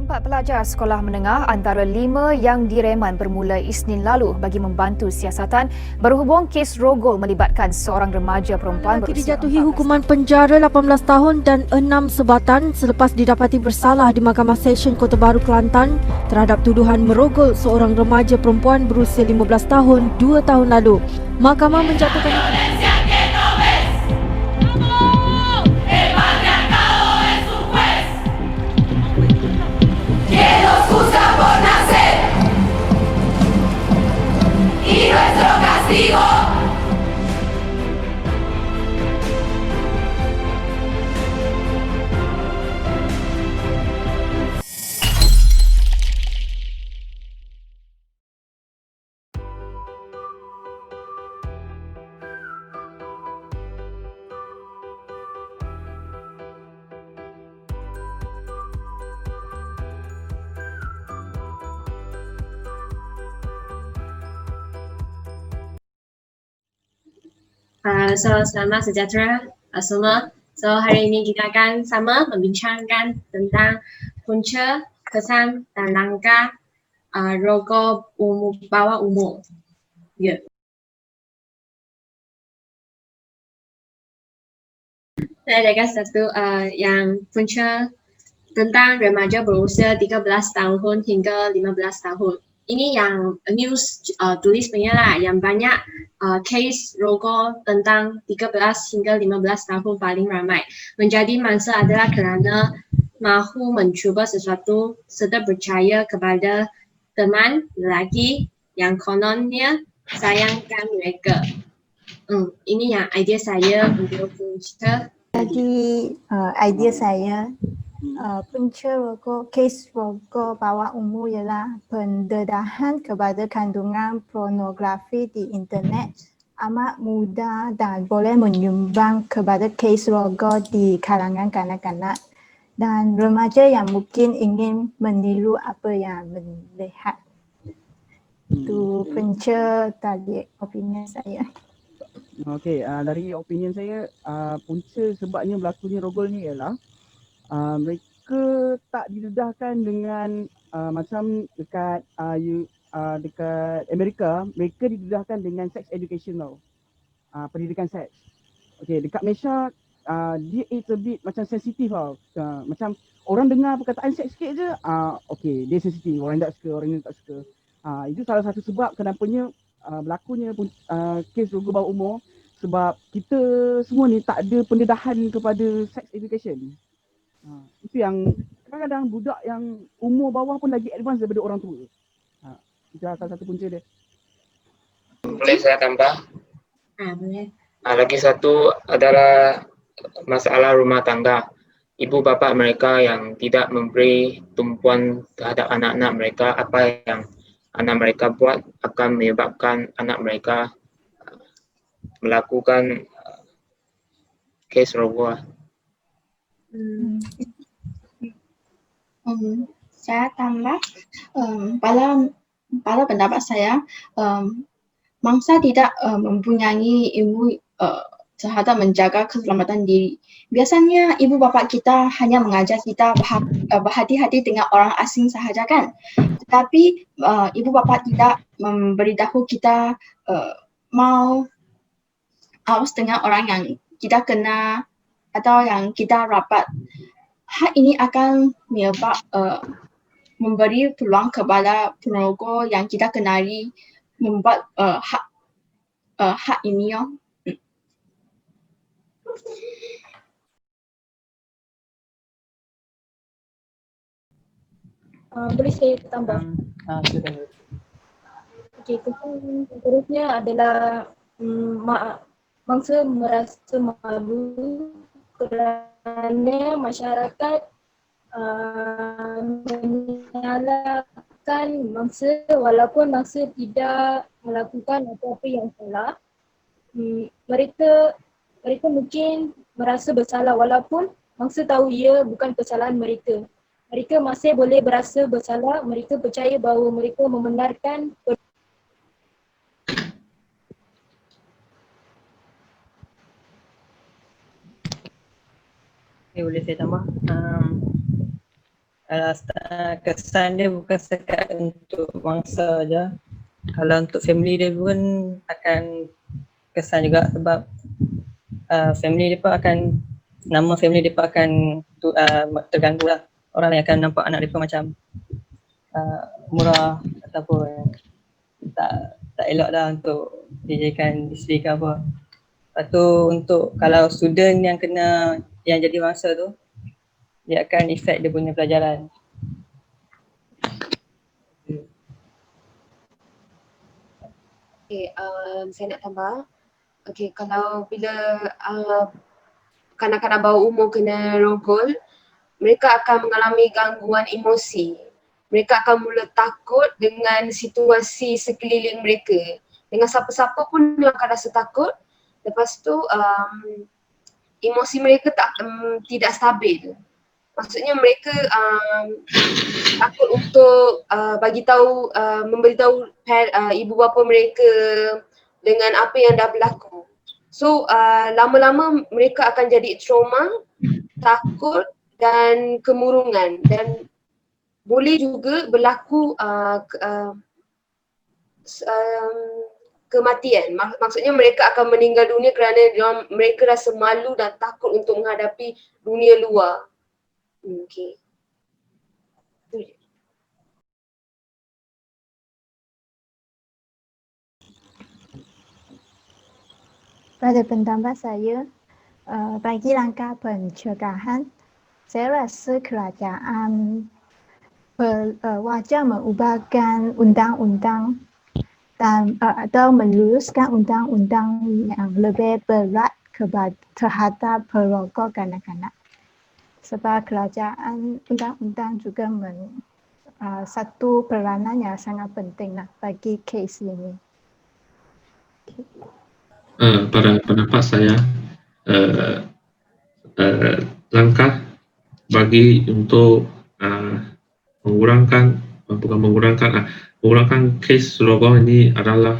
Empat pelajar sekolah menengah antara 5 yang direman bermula Isnin lalu bagi membantu siasatan berhubung kes rogol melibatkan seorang remaja perempuan Lelaki berusia dijatuhi 14 hukuman penjara 18 tahun dan 6 sebatan selepas didapati bersalah di Mahkamah Session Kota Baru Kelantan terhadap tuduhan merogol seorang remaja perempuan berusia 15 tahun 2 tahun lalu. Mahkamah menjatuhkan Selamat sejahtera semua. Hari ini kita akan sama membincangkan tentang punca, kesan dan langkah rokok bawah umur. Ya. Saya ada satu yang punca tentang remaja berusia 13 tahun hingga 15 tahun. Ini yang news tulis punya lah, yang banyak case rokok tentang 13 hingga 15 tahun paling ramai. Menjadi mangsa adalah kerana mahu mencuba sesuatu serta percaya kepada teman lelaki yang kononnya sayangkan mereka. Ini yang idea saya untuk punca. Jadi idea saya punca rokok, kes rokok bawah umur ialah pendedahan kepada kandungan pornografi di internet amat mudah dan boleh menyumbang kepada kes rokok di kalangan kanak-kanak dan remaja yang mungkin ingin meniru apa yang melihat. Itu punca tadi opinion saya. Okey, dari opinion saya, punca sebabnya berlakunya rogol ni ialah mereka tak didedahkan dengan macam dekat dekat Amerika, mereka didedahkan dengan sex education tau. Pendidikan seks. Okey, dekat Malaysia dia it's a bit macam sensitif tau. Macam orang dengar perkataan seks sikit je, okey, dia sensitif, orang tak suka, orang ni tak suka. Itu salah satu sebab kenapanya berlakunya kes rogol bawah umur, sebab kita semua ni tak ada pendedahan kepada sex education. Itu yang kadang-kadang budak yang umur bawah pun lagi advance daripada orang tua. Itu salah satu punca dia. Boleh saya tambah? Boleh. Lagi satu adalah masalah rumah tangga. Ibu bapa mereka yang tidak memberi tumpuan terhadap anak-anak mereka, apa yang anak mereka buat akan menyebabkan anak mereka melakukan kes rogol. Saya tambah pada pendapat saya, mangsa tidak mempunyai ilmu terhadap menjaga keselamatan diri. Biasanya ibu bapa kita hanya mengajar kita berhati-hati dengan orang asing sahaja kan. Tetapi ibu bapa tidak memberitahu kita mau awas dengan orang yang kita kenal atau yang kita rapat. Hal ini akan memberi peluang kepada perokok yang kita kenali membuat hak ini. Boleh saya tambah? Okey, kesan seterusnya adalah mangsa merasa malu kerana masyarakat menyalahkan mangsa walaupun mangsa tidak melakukan apa-apa yang salah. Mereka mungkin merasa bersalah walaupun mangsa tahu ia bukan kesalahan mereka. Mereka masih boleh berasa bersalah, mereka percaya bahawa mereka membenarkan. Boleh saya tambah? kesan dia bukan sekat untuk mangsa je. Kalau untuk family dia pun akan kesan juga sebab family dia pun akan, nama family dia pun akan terganggu lah. Orang yang akan nampak anak dia pun macam murah ataupun tak elok dah untuk dijadikan isteri ke apa. Lepas tu untuk kalau student yang jadi mangsa tu, dia akan efek dia punya pelajaran. Okay, saya nak tambah. Okay, kalau bila kanak-kanak bawah umur kena rogol, mereka akan mengalami gangguan emosi. Mereka akan mula takut dengan situasi sekeliling mereka. Dengan siapa-siapa pun yang akan rasa takut. Lepas tu emosi mereka tidak stabil. Maksudnya mereka takut untuk memberitahu ibu bapa mereka dengan apa yang dah berlaku. So lama-lama mereka akan jadi trauma, takut dan kemurungan, dan boleh juga berlaku kematian. Maksudnya mereka akan meninggal dunia kerana mereka rasa malu dan takut untuk menghadapi dunia luar. Okay. Pada pendapat saya, bagi langkah pencegahan, saya rasa kerajaan wajar mengubahkan undang-undang dan atau meluruskan undang-undang yang lebih berat terhadap perokok kanak-kanak. Sebab kerajaan undang-undang juga satu peranan yang sangat penting bagi kes ini. Okay. Pada pendapat saya, langkah bagi untuk mengurangkan kes rokok ini adalah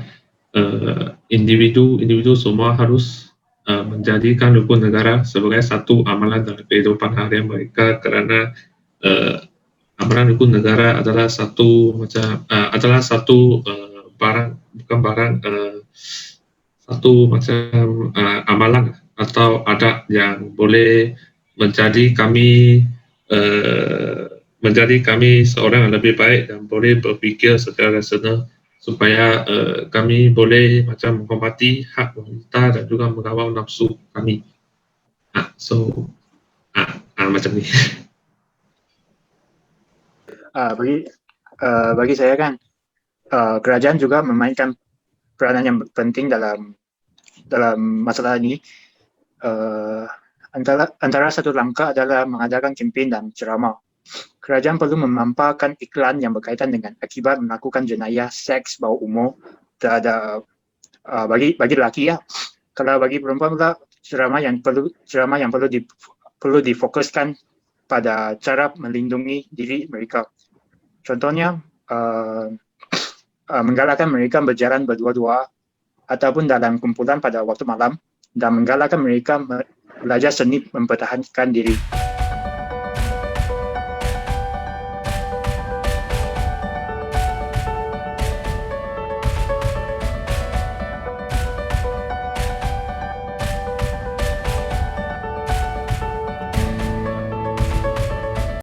individu semua harus menjadikan rukun negara sebagai satu amalan dalam kehidupan harian mereka, kerana amalan rukun negara adalah satu amalan atau adat yang boleh menjadi kami seorang yang lebih baik dan boleh berfikir secara rasional supaya kami boleh menghormati hak wanita dan juga mengawal nafsu kami. Macam ni. Bagi saya kan, kerajaan juga memainkan peranan yang penting dalam masalah ini. Antara satu langkah adalah mengadakan kempen dan ceramah. Kerajaan perlu memaparkan iklan yang berkaitan dengan akibat melakukan jenayah seks bawah umur terhadap bagi lelaki ya. Kalau bagi perempuan pula, ceramah yang perlu difokuskan pada cara melindungi diri mereka. Contohnya menggalakkan mereka berjalan berdua-dua ataupun dalam kumpulan pada waktu malam, dan menggalakkan mereka belajar seni mempertahankan diri.